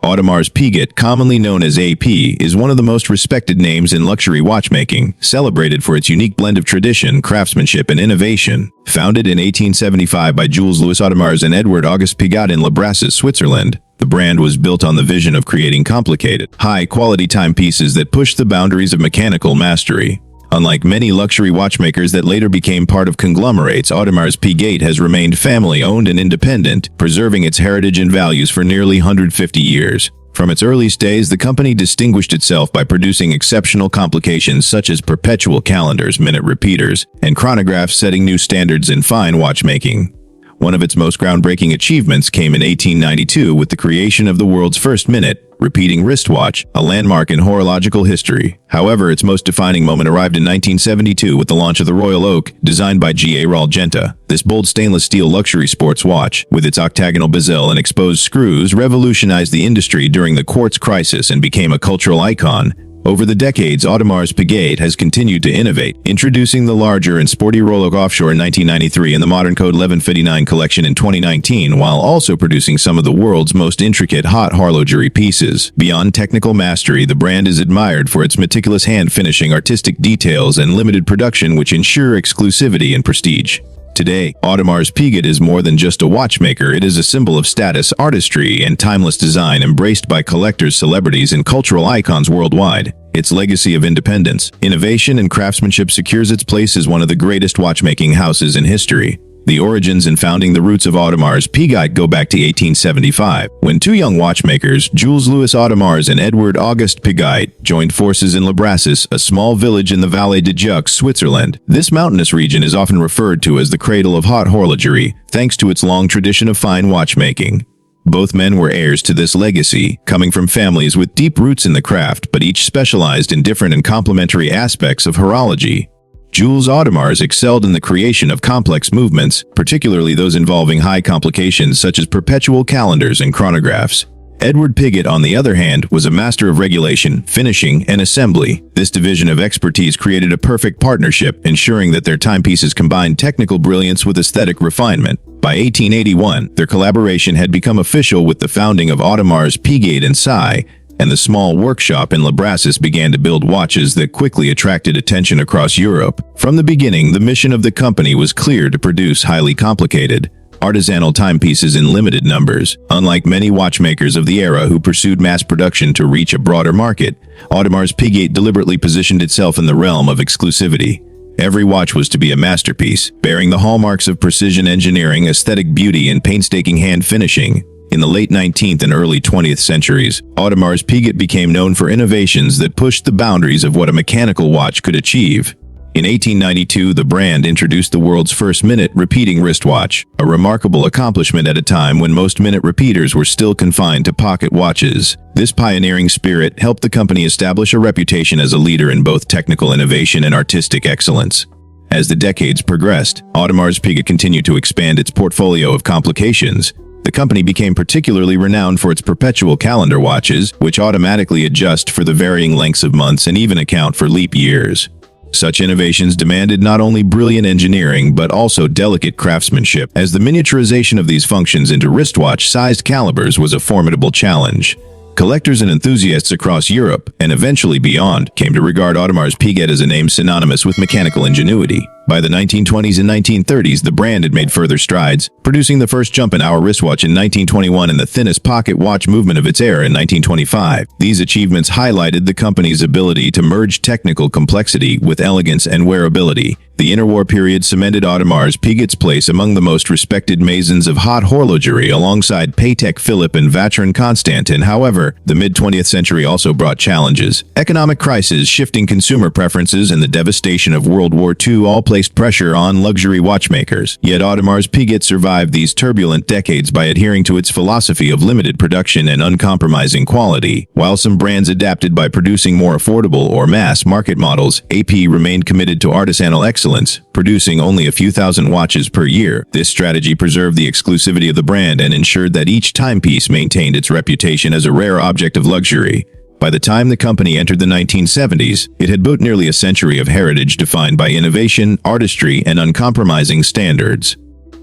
Audemars Piguet, commonly known as AP, is one of the most respected names in luxury watchmaking, celebrated for its unique blend of tradition, craftsmanship, and innovation. Founded in 1875 by Jules Louis Audemars and Edward Auguste Piguet in Le Brassus, Switzerland, the brand was built on the vision of creating complicated, high-quality timepieces that pushed the boundaries of mechanical mastery. Unlike many luxury watchmakers that later became part of conglomerates, Audemars Piguet has remained family-owned and independent, preserving its heritage and values for nearly 150 years. From its earliest days, the company distinguished itself by producing exceptional complications such as perpetual calendars, minute repeaters, and chronographs, setting new standards in fine watchmaking. One of its most groundbreaking achievements came in 1892 with the creation of the world's first minute repeating wristwatch, a landmark in horological history. However, its most defining moment arrived in 1972 with the launch of the Royal Oak, designed by G. A. Raljenta. This bold stainless steel luxury sports watch, with its octagonal bezel and exposed screws, revolutionized the industry during the quartz crisis and became a cultural icon. Over the decades, Audemars Piguet has continued to innovate, introducing the larger and sporty Royal Oak Offshore in 1993 and the modern Code 1159 collection in 2019, while also producing some of the world's most intricate haute horlogerie pieces. Beyond technical mastery, the brand is admired for its meticulous hand-finishing, artistic details, and limited production, which ensure exclusivity and prestige. Today, Audemars Piguet is more than just a watchmaker. It is a symbol of status, artistry, and timeless design, embraced by collectors, celebrities, and cultural icons worldwide. Its legacy of independence, innovation, and craftsmanship secures its place as one of the greatest watchmaking houses in history. The origins and founding the roots of Audemars Piguet go back to 1875, when two young watchmakers, Jules Louis Audemars and Edward Auguste Piguet, joined forces in Le Brassus, a small village in the Vallée de Joux, Switzerland. This mountainous region is often referred to as the cradle of haute horlogerie, thanks to its long tradition of fine watchmaking. Both men were heirs to this legacy, coming from families with deep roots in the craft, but each specialized in different and complementary aspects of horology. Jules Audemars excelled in the creation of complex movements, particularly those involving high complications such as perpetual calendars and chronographs. Edward Piguet, on the other hand, was a master of regulation, finishing, and assembly. This division of expertise created a perfect partnership, ensuring that their timepieces combined technical brilliance with aesthetic refinement. By 1881, their collaboration had become official with the founding of Audemars Piguet and Cie, and the small workshop in Le Brassus began to build watches that quickly attracted attention across Europe. From the beginning, the mission of the company was clear: to produce highly complicated, artisanal timepieces in limited numbers. Unlike many watchmakers of the era who pursued mass production to reach a broader market, Audemars Piguet deliberately positioned itself in the realm of exclusivity. Every watch was to be a masterpiece, bearing the hallmarks of precision engineering, aesthetic beauty, and painstaking hand finishing. In the late 19th and early 20th centuries, Audemars Piguet became known for innovations that pushed the boundaries of what a mechanical watch could achieve. In 1892, the brand introduced the world's first minute repeating wristwatch, a remarkable accomplishment at a time when most minute repeaters were still confined to pocket watches. This pioneering spirit helped the company establish a reputation as a leader in both technical innovation and artistic excellence. As the decades progressed, Audemars Piguet continued to expand its portfolio of complications. The company became particularly renowned for its perpetual calendar watches, which automatically adjust for the varying lengths of months and even account for leap years. Such innovations demanded not only brilliant engineering but also delicate craftsmanship, as the miniaturization of these functions into wristwatch-sized calibers was a formidable challenge. Collectors and enthusiasts across Europe, and eventually beyond, came to regard Audemars Piguet as a name synonymous with mechanical ingenuity. By the 1920s and 1930s, the brand had made further strides, producing the first jump-in-hour wristwatch in 1921 and the thinnest pocket watch movement of its era in 1925. These achievements highlighted the company's ability to merge technical complexity with elegance and wearability. The interwar period cemented Audemars Piguet's place among the most respected maisons of haute horlogerie alongside Patek Philippe and Vacheron Constantin. However, the mid-20th century also brought challenges. Economic crisis, shifting consumer preferences, and the devastation of World War II all placed pressure on luxury watchmakers. Yet Audemars Piguet survived these turbulent decades by adhering to its philosophy of limited production and uncompromising quality. While some brands adapted by producing more affordable or mass-market models, AP remained committed to artisanal excellence, producing only a few thousand watches per year. This strategy preserved the exclusivity of the brand and ensured that each timepiece maintained its reputation as a rare object of luxury. By the time the company entered the 1970s, it had built nearly a century of heritage defined by innovation, artistry, and uncompromising standards.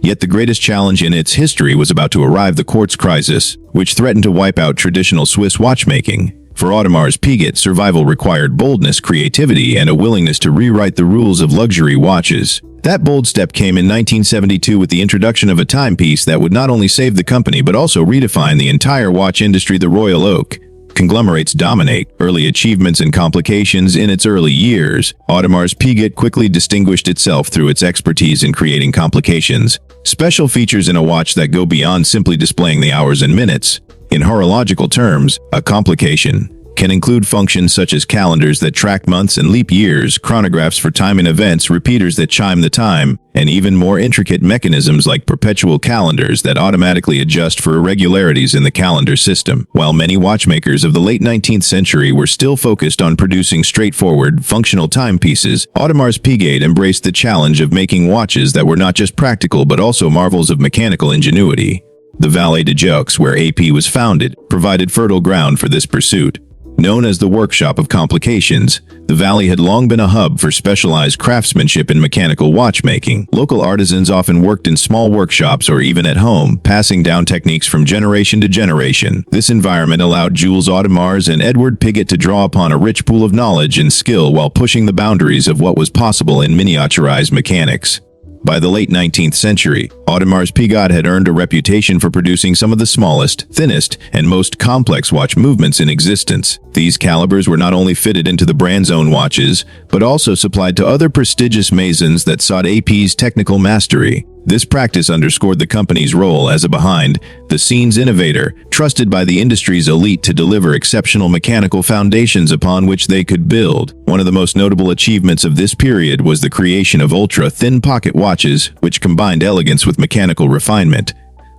Yet the greatest challenge in its history was about to arrive: the quartz crisis, which threatened to wipe out traditional Swiss watchmaking. For Audemars Piguet, survival required boldness, creativity, and a willingness to rewrite the rules of luxury watches. That bold step came in 1972 with the introduction of a timepiece that would not only save the company but also redefine the entire watch industry: the Royal Oak. Conglomerates dominate. Early achievements and complications. In its early years, Audemars Piguet quickly distinguished itself through its expertise in creating complications, special features in a watch that go beyond simply displaying the hours and minutes. In horological terms, a complication can include functions such as calendars that track months and leap years, chronographs for timing events, repeaters that chime the time, and even more intricate mechanisms like perpetual calendars that automatically adjust for irregularities in the calendar system. While many watchmakers of the late 19th century were still focused on producing straightforward, functional timepieces, Audemars Piguet embraced the challenge of making watches that were not just practical but also marvels of mechanical ingenuity. The Vallée de Joux, where AP was founded, provided fertile ground for this pursuit. Known as the workshop of complications, the valley had long been a hub for specialized craftsmanship in mechanical watchmaking. Local artisans often worked in small workshops or even at home, passing down techniques from generation to generation. This environment allowed Jules Audemars and Edward Piguet to draw upon a rich pool of knowledge and skill while pushing the boundaries of what was possible in miniaturized mechanics. By the late 19th century, Audemars Piguet had earned a reputation for producing some of the smallest, thinnest, and most complex watch movements in existence. These calibers were not only fitted into the brand's own watches, but also supplied to other prestigious maisons that sought AP's technical mastery. This practice underscored the company's role as a behind-the-scenes innovator, trusted by the industry's elite to deliver exceptional mechanical foundations upon which they could build. One of the most notable achievements of this period was the creation of ultra-thin pocket watches, which combined elegance with mechanical refinement.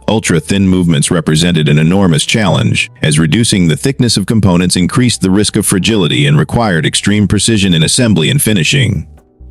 Ultra-thin movements represented an enormous challenge, as reducing the thickness of components increased the risk of fragility and required extreme precision in assembly and finishing.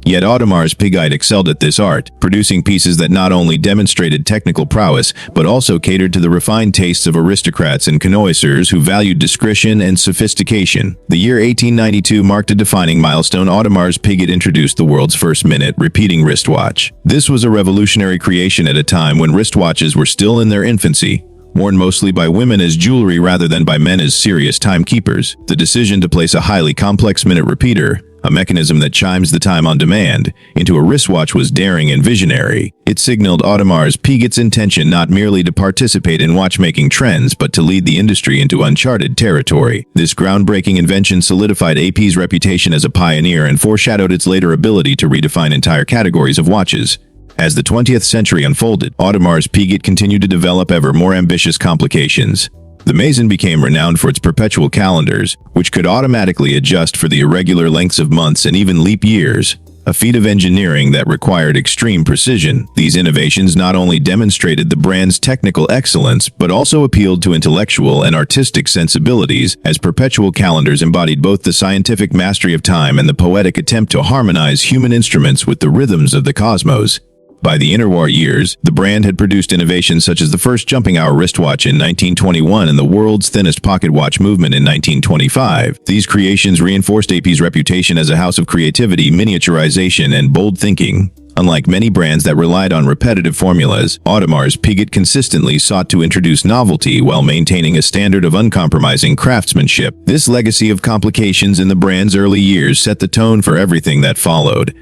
Yet Audemars Piguet excelled at this art, producing pieces that not only demonstrated technical prowess, but also catered to the refined tastes of aristocrats and connoisseurs who valued discretion and sophistication. The year 1892 marked a defining milestone. Audemars Piguet introduced the world's first minute repeating wristwatch. This was a revolutionary creation at a time when wristwatches were still in their infancy, worn mostly by women as jewelry rather than by men as serious timekeepers. The decision to place a highly complex minute repeater, a mechanism that chimes the time on demand, into a wristwatch was daring and visionary. It signaled Audemars Piguet's intention not merely to participate in watchmaking trends, but to lead the industry into uncharted territory. This groundbreaking invention solidified AP's reputation as a pioneer and foreshadowed its later ability to redefine entire categories of watches. As the 20th century unfolded, Audemars Piguet continued to develop ever more ambitious complications. The Maison became renowned for its perpetual calendars, which could automatically adjust for the irregular lengths of months and even leap years, a feat of engineering that required extreme precision. These innovations not only demonstrated the brand's technical excellence, but also appealed to intellectual and artistic sensibilities, as perpetual calendars embodied both the scientific mastery of time and the poetic attempt to harmonize human instruments with the rhythms of the cosmos. By the interwar years, the brand had produced innovations such as the first jumping hour wristwatch in 1921 and the world's thinnest pocket watch movement in 1925. These creations reinforced AP's reputation as a house of creativity, miniaturization, and bold thinking. Unlike many brands that relied on repetitive formulas, Audemars Piguet consistently sought to introduce novelty while maintaining a standard of uncompromising craftsmanship. This legacy of complications in the brand's early years set the tone for everything that followed.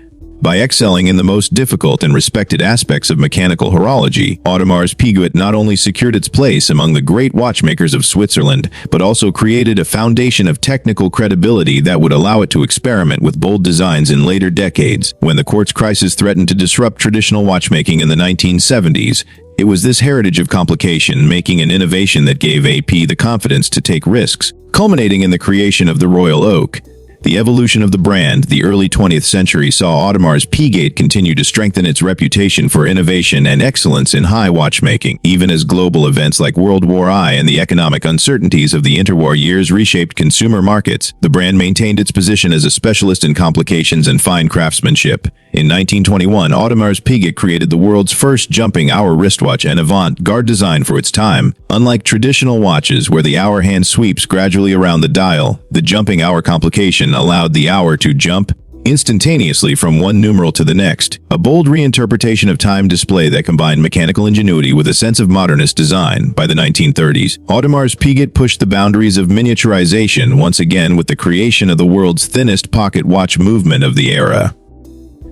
By excelling in the most difficult and respected aspects of mechanical horology, Audemars Piguet not only secured its place among the great watchmakers of Switzerland, but also created a foundation of technical credibility that would allow it to experiment with bold designs in later decades. When the quartz crisis threatened to disrupt traditional watchmaking in the 1970s, it was this heritage of complication making an innovation that gave AP the confidence to take risks, culminating in the creation of the Royal Oak. The evolution of the brand, the early 20th century, saw Audemars Piguet continue to strengthen its reputation for innovation and excellence in high watchmaking. Even as global events like World War I and the economic uncertainties of the interwar years reshaped consumer markets, the brand maintained its position as a specialist in complications and fine craftsmanship. In 1921, Audemars Piguet created the world's first jumping hour wristwatch, an avant-garde design for its time. Unlike traditional watches where the hour hand sweeps gradually around the dial, the jumping hour complication allowed the hour to jump instantaneously from one numeral to the next, a bold reinterpretation of time display that combined mechanical ingenuity with a sense of modernist design. By the 1930s, Audemars Piguet pushed the boundaries of miniaturization once again with the creation of the world's thinnest pocket watch movement of the era.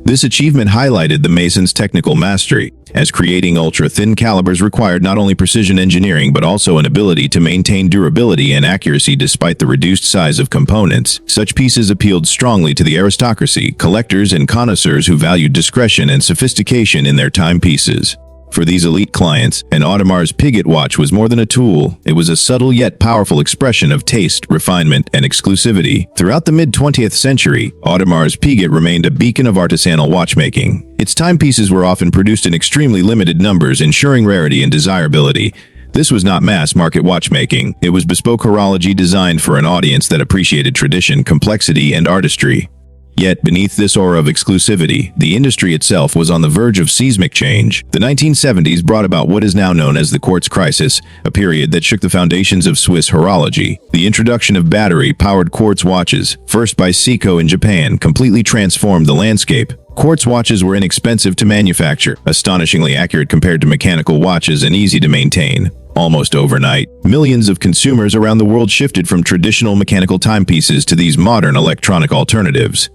This achievement highlighted the Mason's technical mastery, as creating ultra-thin calibers required not only precision engineering but also an ability to maintain durability and accuracy despite the reduced size of components. Such pieces appealed strongly to the aristocracy, collectors, and connoisseurs who valued discretion and sophistication in their timepieces. For these elite clients, an Audemars Piguet watch was more than a tool. It was a subtle yet powerful expression of taste, refinement, and exclusivity. Throughout the mid-20th century, Audemars Piguet remained a beacon of artisanal watchmaking. Its timepieces were often produced in extremely limited numbers, ensuring rarity and desirability. This was not mass-market watchmaking. It was bespoke horology designed for an audience that appreciated tradition, complexity, and artistry. Yet, beneath this aura of exclusivity, the industry itself was on the verge of seismic change. The 1970s brought about what is now known as the quartz crisis, a period that shook the foundations of Swiss horology. The introduction of battery-powered quartz watches, first by Seiko in Japan, completely transformed the landscape. Quartz watches were inexpensive to manufacture, astonishingly accurate compared to mechanical watches, and easy to maintain. Almost overnight, millions of consumers around the world shifted from traditional mechanical timepieces to these modern electronic alternatives.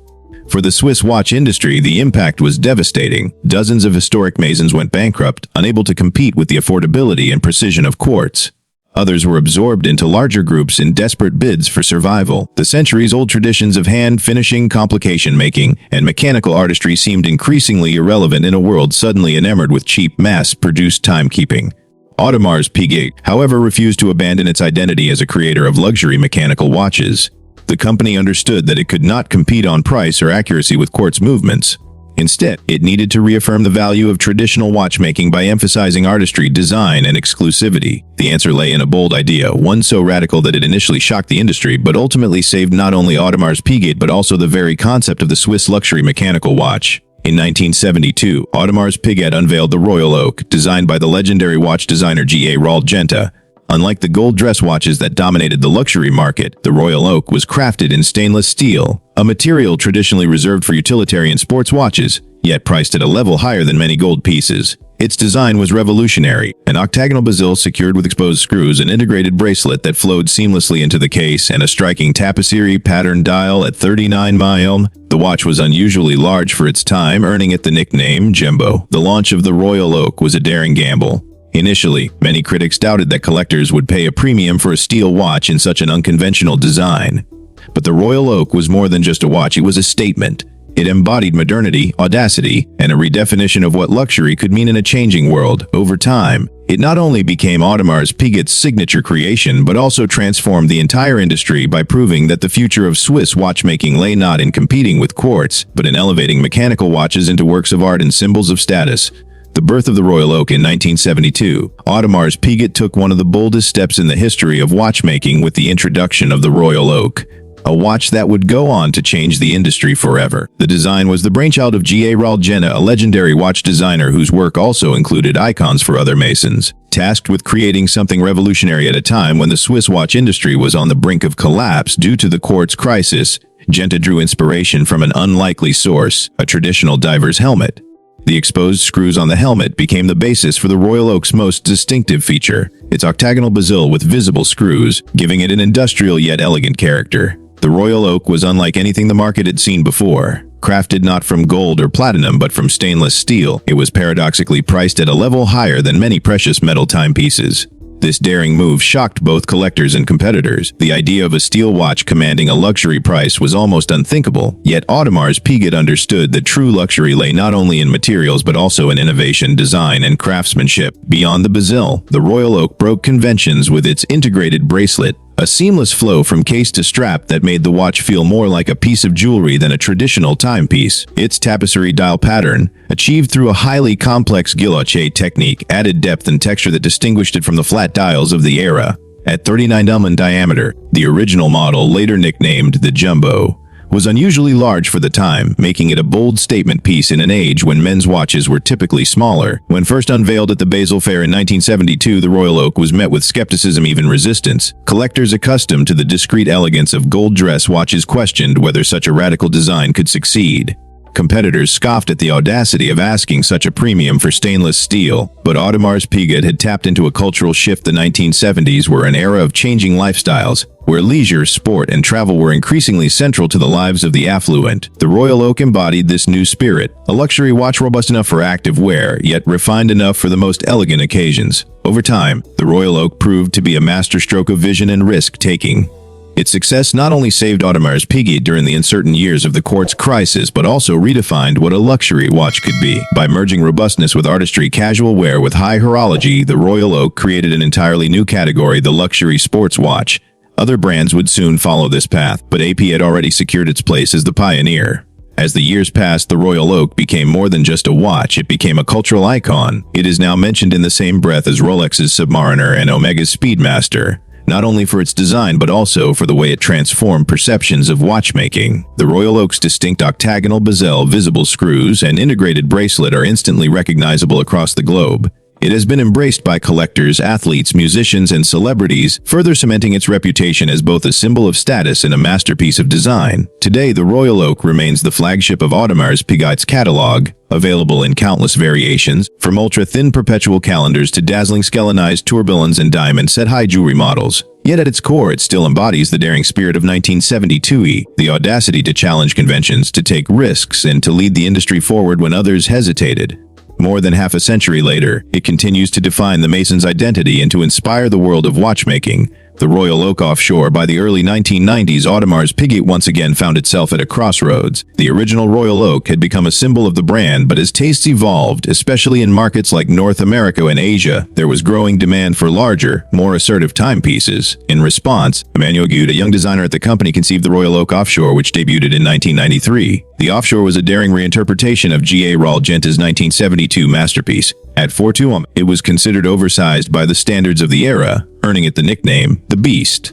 For the Swiss watch industry, the impact was devastating. Dozens of historic Masons went bankrupt, unable to compete with the affordability and precision of quartz. Others were absorbed into larger groups in desperate bids for survival. The centuries-old traditions of hand finishing, complication making, and mechanical artistry seemed increasingly irrelevant in a world suddenly enamored with cheap, mass-produced timekeeping. Audemars Piguet, however, refused to abandon its identity as a creator of luxury mechanical watches. The company understood that it could not compete on price or accuracy with quartz movements. Instead, it needed to reaffirm the value of traditional watchmaking by emphasizing artistry, design, and exclusivity. The answer lay in a bold idea, one so radical that it initially shocked the industry, but ultimately saved not only Audemars Piguet but also the very concept of the Swiss luxury mechanical watch. In 1972, Audemars Piguet unveiled the Royal Oak, designed by the legendary watch designer G.A. Rolgenta. Unlike the gold dress watches that dominated the luxury market, the Royal Oak was crafted in stainless steel, a material traditionally reserved for utilitarian sports watches, yet priced at a level higher than many gold pieces. Its design was revolutionary, an octagonal bezel secured with exposed screws, an integrated bracelet that flowed seamlessly into the case, and a striking tapestry pattern dial at 39 mm. The watch was unusually large for its time, earning it the nickname Jumbo. The launch of the Royal Oak was a daring gamble. Initially, many critics doubted that collectors would pay a premium for a steel watch in such an unconventional design. But the Royal Oak was more than just a watch, it was a statement. It embodied modernity, audacity, and a redefinition of what luxury could mean in a changing world. Over time, it not only became Audemars Piguet's signature creation, but also transformed the entire industry by proving that the future of Swiss watchmaking lay not in competing with quartz, but in elevating mechanical watches into works of art and symbols of status. The birth of the Royal Oak in 1972, Audemars Piguet took one of the boldest steps in the history of watchmaking with the introduction of the Royal Oak, a watch that would go on to change the industry forever. The design was the brainchild of G.A. Rolgenta, a legendary watch designer whose work also included icons for other Masons. Tasked with creating something revolutionary at a time when the Swiss watch industry was on the brink of collapse due to the quartz crisis, Genta drew inspiration from an unlikely source, a traditional diver's helmet. The exposed screws on the helmet became the basis for the Royal Oak's most distinctive feature, its octagonal bezel with visible screws, giving it an industrial yet elegant character. The Royal Oak was unlike anything the market had seen before. Crafted not from gold or platinum but from stainless steel, it was paradoxically priced at a level higher than many precious metal timepieces. This daring move shocked both collectors and competitors. The idea of a steel watch commanding a luxury price was almost unthinkable, yet Audemars Piguet understood that true luxury lay not only in materials but also in innovation, design, and craftsmanship. Beyond the bezel, the Royal Oak broke conventions with its integrated bracelet, a seamless flow from case to strap that made the watch feel more like a piece of jewelry than a traditional timepiece. Its tapestry dial pattern, achieved through a highly complex guilloche technique, added depth and texture that distinguished it from the flat dials of the era. At 39 mm in diameter, the original model, later nicknamed the Jumbo, was unusually large for the time, making it a bold statement piece in an age when men's watches were typically smaller. When first unveiled at the Basel Fair in 1972, the Royal Oak was met with skepticism, even resistance. Collectors accustomed to the discreet elegance of gold dress watches questioned whether such a radical design could succeed. Competitors scoffed at the audacity of asking such a premium for stainless steel, but Audemars Piguet had tapped into a cultural shift. The 1970s were an era of changing lifestyles, where leisure, sport, and travel were increasingly central to the lives of the affluent. The Royal Oak embodied this new spirit, a luxury watch robust enough for active wear, yet refined enough for the most elegant occasions. Over time, the Royal Oak proved to be a masterstroke of vision and risk-taking. Its success not only saved Audemars Piguet during the uncertain years of the quartz crisis, but also redefined what a luxury watch could be. By merging robustness with artistry, casual wear with high horology, the Royal Oak created an entirely new category, the luxury sports watch. Other brands would soon follow this path, but AP had already secured its place as the pioneer. As the years passed, the Royal Oak became more than just a watch, it became a cultural icon. It is now mentioned in the same breath as Rolex's Submariner and Omega's Speedmaster, not only for its design but also for the way it transformed perceptions of watchmaking. The Royal Oak's distinct octagonal bezel, visible screws, and integrated bracelet are instantly recognizable across the globe. It has been embraced by collectors, athletes, musicians, and celebrities, further cementing its reputation as both a symbol of status and a masterpiece of design. Today, the Royal Oak remains the flagship of Audemars Piguet's catalog, available in countless variations, from ultra-thin perpetual calendars to dazzling skeletonized tourbillons and diamond-set high jewelry models. Yet at its core, it still embodies the daring spirit of 1972, the audacity to challenge conventions, to take risks, and to lead the industry forward when others hesitated. More than half a century later, it continues to define the Mason's identity and to inspire the world of watchmaking. The Royal Oak Offshore. By the early 1990s, Audemars Piguet once again found itself at a crossroads. The original Royal Oak had become a symbol of the brand, but as tastes evolved, especially in markets like North America and Asia, there was growing demand for larger, more assertive timepieces. In response, Emmanuel Gude, a young designer at the company, conceived the Royal Oak Offshore, which debuted in 1993. The Offshore was a daring reinterpretation of G.A. Raul Genta's 1972 masterpiece. At 4'2", it was considered oversized by the standards of the era, earning it the nickname, the Beast.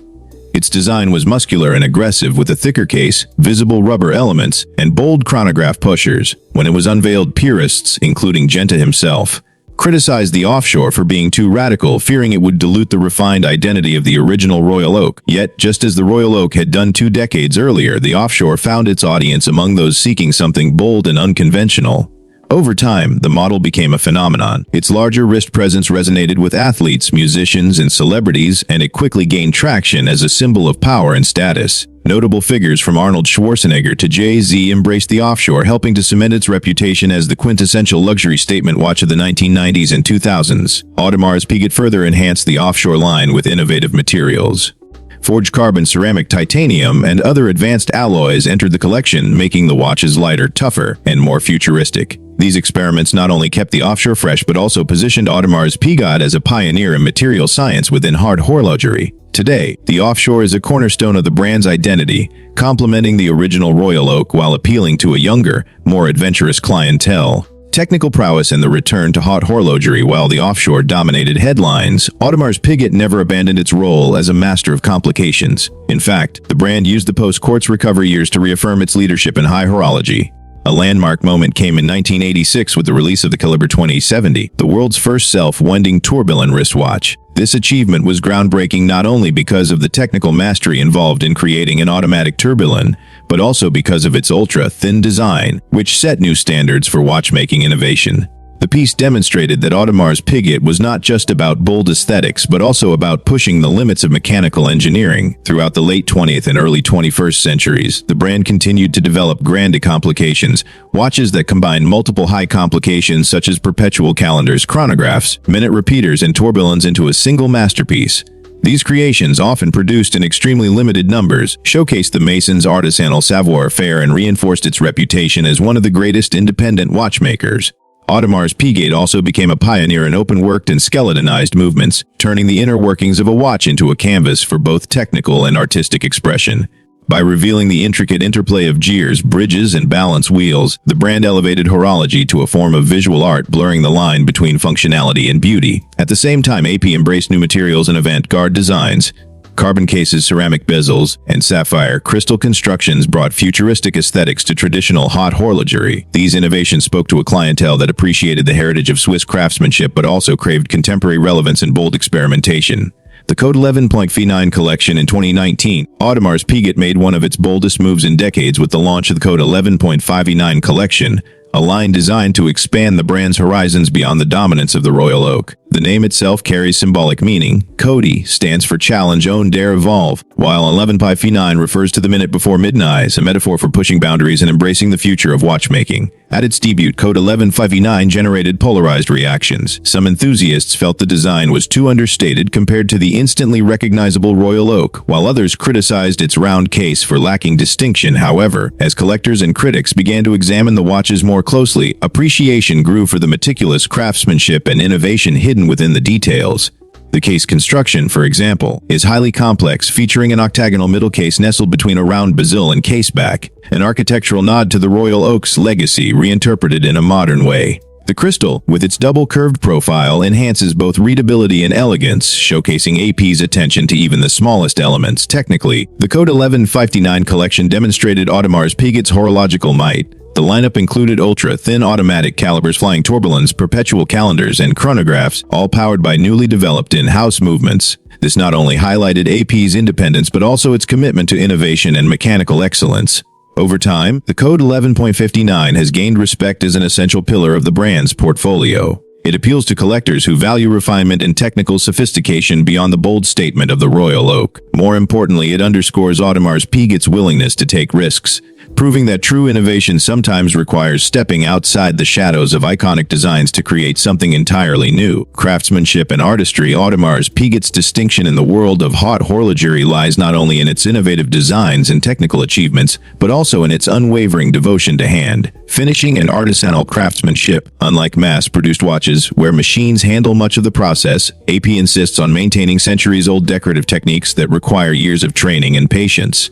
Its design was muscular and aggressive, with a thicker case, visible rubber elements, and bold chronograph pushers. When it was unveiled, purists, including Genta himself, criticized the Offshore for being too radical, fearing it would dilute the refined identity of the original Royal Oak. Yet, just as the Royal Oak had done 2 decades earlier, the Offshore found its audience among those seeking something bold and unconventional. Over time, the model became a phenomenon. Its larger wrist presence resonated with athletes, musicians, and celebrities, and it quickly gained traction as a symbol of power and status. Notable figures from Arnold Schwarzenegger to Jay-Z embraced the Offshore, helping to cement its reputation as the quintessential luxury statement watch of the 1990s and 2000s. Audemars Piguet further enhanced the Offshore line with innovative materials. Forged carbon, ceramic, titanium, and other advanced alloys entered the collection, making the watches lighter, tougher, and more futuristic. These experiments not only kept the Offshore fresh but also positioned Audemars Piguet as a pioneer in material science within haute horlogerie. Today, the Offshore is a cornerstone of the brand's identity, complementing the original Royal Oak while appealing to a younger, more adventurous clientele. Technical prowess and the return to haute horlogerie. While the Offshore dominated headlines, Audemars Piguet never abandoned its role as a master of complications. In fact, the brand used the post-quartz recovery years to reaffirm its leadership in high horology. A landmark moment came in 1986 with the release of the Calibre 2070, the world's first self-winding tourbillon wristwatch. This achievement was groundbreaking not only because of the technical mastery involved in creating an automatic tourbillon, but also because of its ultra-thin design, which set new standards for watchmaking innovation. The piece demonstrated that Audemars Piguet was not just about bold aesthetics, but also about pushing the limits of mechanical engineering. Throughout the late 20th and early 21st centuries, the brand continued to develop grand complications, watches that combined multiple high complications such as perpetual calendars, chronographs, minute repeaters, and tourbillons into a single masterpiece. These creations, often produced in extremely limited numbers, showcased the Mason's artisanal savoir-faire and reinforced its reputation as one of the greatest independent watchmakers. Audemars Piguet also became a pioneer in open-worked and skeletonized movements, turning the inner workings of a watch into a canvas for both technical and artistic expression. By revealing the intricate interplay of gears, bridges, and balance wheels, the brand elevated horology to a form of visual art, blurring the line between functionality and beauty. At the same time, AP embraced new materials and avant-garde designs. Carbon cases, ceramic bezels, and sapphire crystal constructions brought futuristic aesthetics to traditional haute horlogerie. These innovations spoke to a clientele that appreciated the heritage of Swiss craftsmanship but also craved contemporary relevance and bold experimentation. The Code 11.59 collection in 2019, Audemars Piguet made one of its boldest moves in decades with the launch of the Code 11.59 collection, a line designed to expand the brand's horizons beyond the dominance of the Royal Oak. The name itself carries symbolic meaning. Cody stands for challenge, own, dare, evolve, while 11.59 refers to the minute before midnight, a metaphor for pushing boundaries and embracing the future of watchmaking. At its debut, Code 11.59 generated polarized reactions. Some enthusiasts felt the design was too understated compared to the instantly recognizable Royal Oak, while others criticized its round case for lacking distinction. However, as collectors and critics began to examine the watches more closely, appreciation grew for the meticulous craftsmanship and innovation hidden within the details. The case construction, for example, is highly complex, featuring an octagonal middle case nestled between a round bezel and caseback, an architectural nod to the Royal Oak's legacy reinterpreted in a modern way. The crystal, with its double-curved profile, enhances both readability and elegance, showcasing AP's attention to even the smallest elements. Technically, the Code 11.59 collection demonstrated Audemars Piguet's horological might. The lineup included ultra-thin automatic calibers, flying tourbillons, perpetual calendars, and chronographs, all powered by newly developed in-house movements. This not only highlighted AP's independence but also its commitment to innovation and mechanical excellence. Over time, the Code 11.59 has gained respect as an essential pillar of the brand's portfolio. It appeals to collectors who value refinement and technical sophistication beyond the bold statement of the Royal Oak. More importantly, it underscores Audemars Piguet's willingness to take risks, proving that true innovation sometimes requires stepping outside the shadows of iconic designs to create something entirely new. Craftsmanship and artistry. Audemars Piguet's distinction in the world of haute horlogerie lies not only in its innovative designs and technical achievements, but also in its unwavering devotion to hand finishing and artisanal craftsmanship. Unlike mass-produced watches, where machines handle much of the process, AP insists on maintaining centuries-old decorative techniques that require years of training and patience.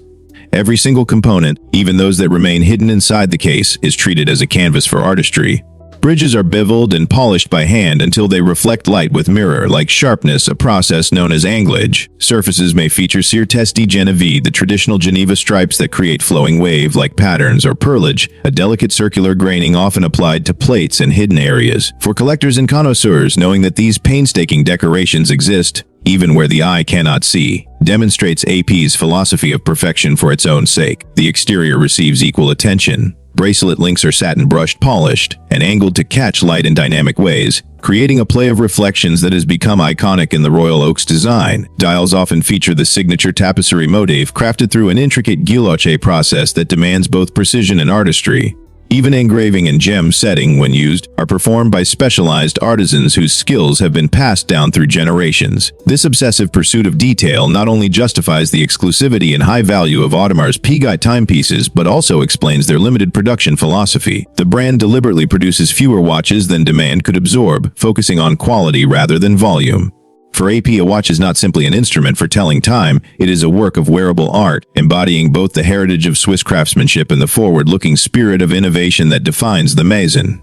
Every single component, even those that remain hidden inside the case, is treated as a canvas for artistry. Bridges are beveled and polished by hand until they reflect light with mirror-like sharpness, a process known as anglage. Surfaces may feature Cire-Teste de Genève, the traditional Geneva stripes that create flowing wave-like patterns, or perlage, a delicate circular graining often applied to plates and hidden areas. For collectors and connoisseurs, knowing that these painstaking decorations exist, even where the eye cannot see, demonstrates AP's philosophy of perfection for its own sake. The exterior receives equal attention. Bracelet links are satin brushed, polished, and angled to catch light in dynamic ways, creating a play of reflections that has become iconic in the Royal Oak's design. Dials often feature the signature tapisserie motif crafted through an intricate guilloche process that demands both precision and artistry. Even engraving and gem setting, when used, are performed by specialized artisans whose skills have been passed down through generations. This obsessive pursuit of detail not only justifies the exclusivity and high value of Audemars Piguet timepieces, but also explains their limited production philosophy. The brand deliberately produces fewer watches than demand could absorb, focusing on quality rather than volume. For AP, a watch is not simply an instrument for telling time, it is a work of wearable art, embodying both the heritage of Swiss craftsmanship and the forward-looking spirit of innovation that defines the Maison.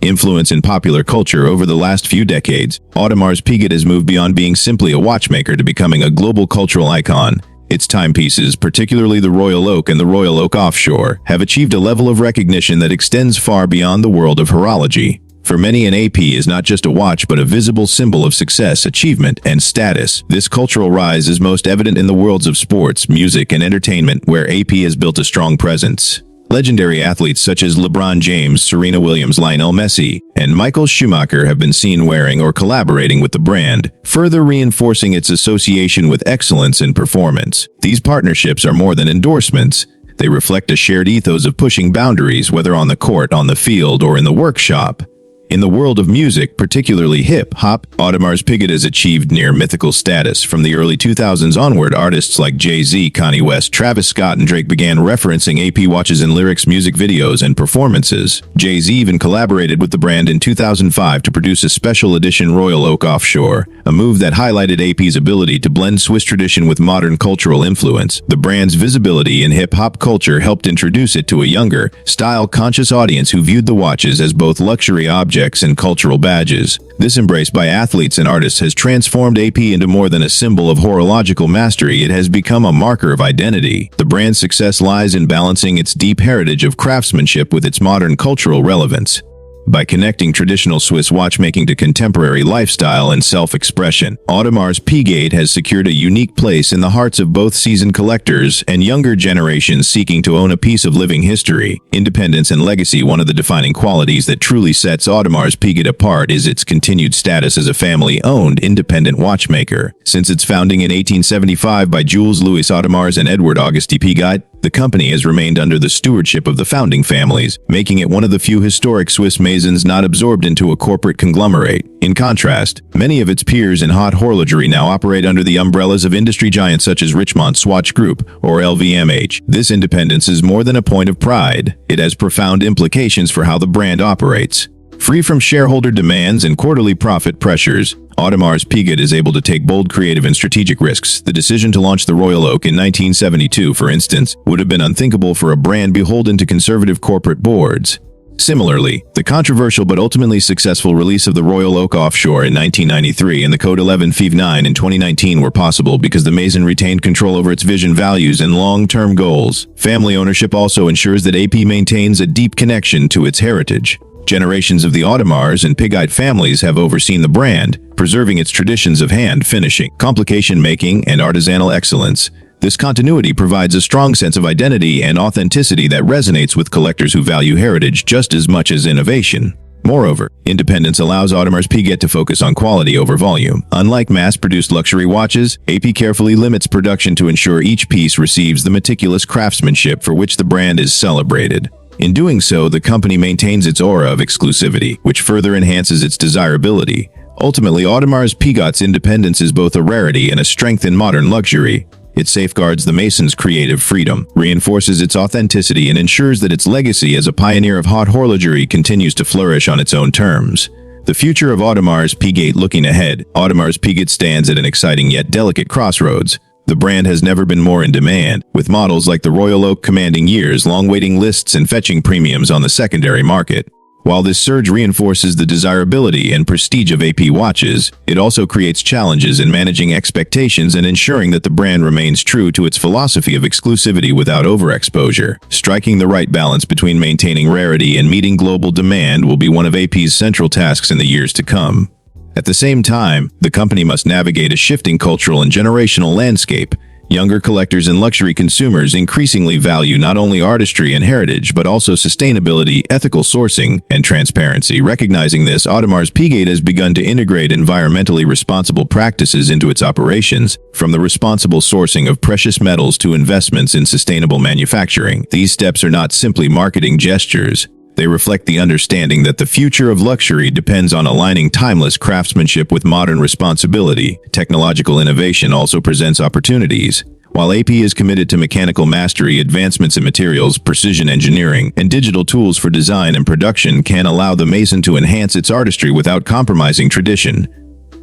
Influence in popular culture. Over the last few decades, Audemars Piguet has moved beyond being simply a watchmaker to becoming a global cultural icon. Its timepieces, particularly the Royal Oak and the Royal Oak Offshore, have achieved a level of recognition that extends far beyond the world of horology. For many, an AP is not just a watch but a visible symbol of success, achievement, and status. This cultural rise is most evident in the worlds of sports, music, and entertainment, where AP has built a strong presence. Legendary athletes such as LeBron James, Serena Williams, Lionel Messi, and Michael Schumacher have been seen wearing or collaborating with the brand, further reinforcing its association with excellence in performance. These partnerships are more than endorsements. They reflect a shared ethos of pushing boundaries, whether on the court, on the field, or in the workshop. In the world of music, particularly hip-hop, Audemars Piguet has achieved near-mythical status. From the early 2000s onward, artists like Jay-Z, Kanye West, Travis Scott, and Drake began referencing AP watches in lyrics, music videos, and performances. Jay-Z even collaborated with the brand in 2005 to produce a special edition Royal Oak Offshore, a move that highlighted AP's ability to blend Swiss tradition with modern cultural influence. The brand's visibility in hip-hop culture helped introduce it to a younger, style-conscious audience who viewed the watches as both luxury objects projects and cultural badges. This embrace by athletes and artists has transformed AP into more than a symbol of horological mastery. It has become a marker of identity. The brand's success lies in balancing its deep heritage of craftsmanship with its modern cultural relevance. By connecting traditional Swiss watchmaking to contemporary lifestyle and self-expression, Audemars Piguet has secured a unique place in the hearts of both seasoned collectors and younger generations seeking to own a piece of living history. Independence and legacy. One of the defining qualities that truly sets Audemars Piguet apart is its continued status as a family-owned, independent watchmaker. Since its founding in 1875 by Jules Louis Audemars and Edward Auguste Piguet, the company has remained under the stewardship of the founding families, making it one of the few historic Swiss maisons not absorbed into a corporate conglomerate. In contrast, many of its peers in haute horlogerie now operate under the umbrellas of industry giants such as Richemont Swatch Group or LVMH. This independence is more than a point of pride. It has profound implications for how the brand operates. Free from shareholder demands and quarterly profit pressures, Audemars Piguet is able to take bold, creative, and strategic risks. The decision to launch the Royal Oak in 1972, for instance, would have been unthinkable for a brand beholden to conservative corporate boards. Similarly, the controversial but ultimately successful release of the Royal Oak Offshore in 1993 and the Code 11 Five 9 in 2019 were possible because the maison retained control over its vision, values, and long-term goals. Family ownership also ensures that AP maintains a deep connection to its heritage. Generations of the Audemars and Piguet families have overseen the brand, preserving its traditions of hand finishing, complication making, and artisanal excellence. This continuity provides a strong sense of identity and authenticity that resonates with collectors who value heritage just as much as innovation. Moreover, independence allows Audemars Piguet to focus on quality over volume. Unlike mass-produced luxury watches, AP carefully limits production to ensure each piece receives the meticulous craftsmanship for which the brand is celebrated. In doing so, the company maintains its aura of exclusivity, which further enhances its desirability. Ultimately, Audemars Piguet's independence is both a rarity and a strength in modern luxury. It safeguards the mason's creative freedom, reinforces its authenticity, and ensures that its legacy as a pioneer of haute horlogerie continues to flourish on its own terms. The future of Audemars Piguet. Looking ahead, Audemars Piguet stands at an exciting yet delicate crossroads. The brand has never been more in demand, with models like the Royal Oak commanding years-long waiting lists and fetching premiums on the secondary market. While this surge reinforces the desirability and prestige of AP watches, it also creates challenges in managing expectations and ensuring that the brand remains true to its philosophy of exclusivity without overexposure. Striking the right balance between maintaining rarity and meeting global demand will be one of AP's central tasks in the years to come. At the same time, the company must navigate a shifting cultural and generational landscape. Younger collectors and luxury consumers increasingly value not only artistry and heritage, but also sustainability, ethical sourcing, and transparency. Recognizing this, Audemars Piguet has begun to integrate environmentally responsible practices into its operations, from the responsible sourcing of precious metals to investments in sustainable manufacturing. These steps are not simply marketing gestures. They reflect the understanding that the future of luxury depends on aligning timeless craftsmanship with modern responsibility. Technological innovation also presents opportunities. While AP is committed to mechanical mastery, advancements in materials, precision engineering, and digital tools for design and production can allow the mason to enhance its artistry without compromising tradition.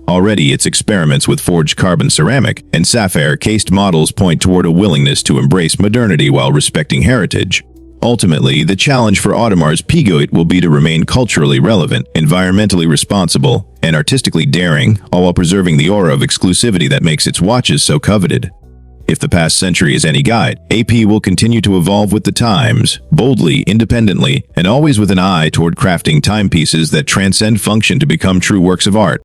Already, its experiments with forged carbon ceramic and sapphire-cased models point toward a willingness to embrace modernity while respecting heritage. Ultimately, the challenge for Audemars Piguet will be to remain culturally relevant, environmentally responsible, and artistically daring, all while preserving the aura of exclusivity that makes its watches so coveted. If the past century is any guide, AP will continue to evolve with the times, boldly, independently, and always with an eye toward crafting timepieces that transcend function to become true works of art.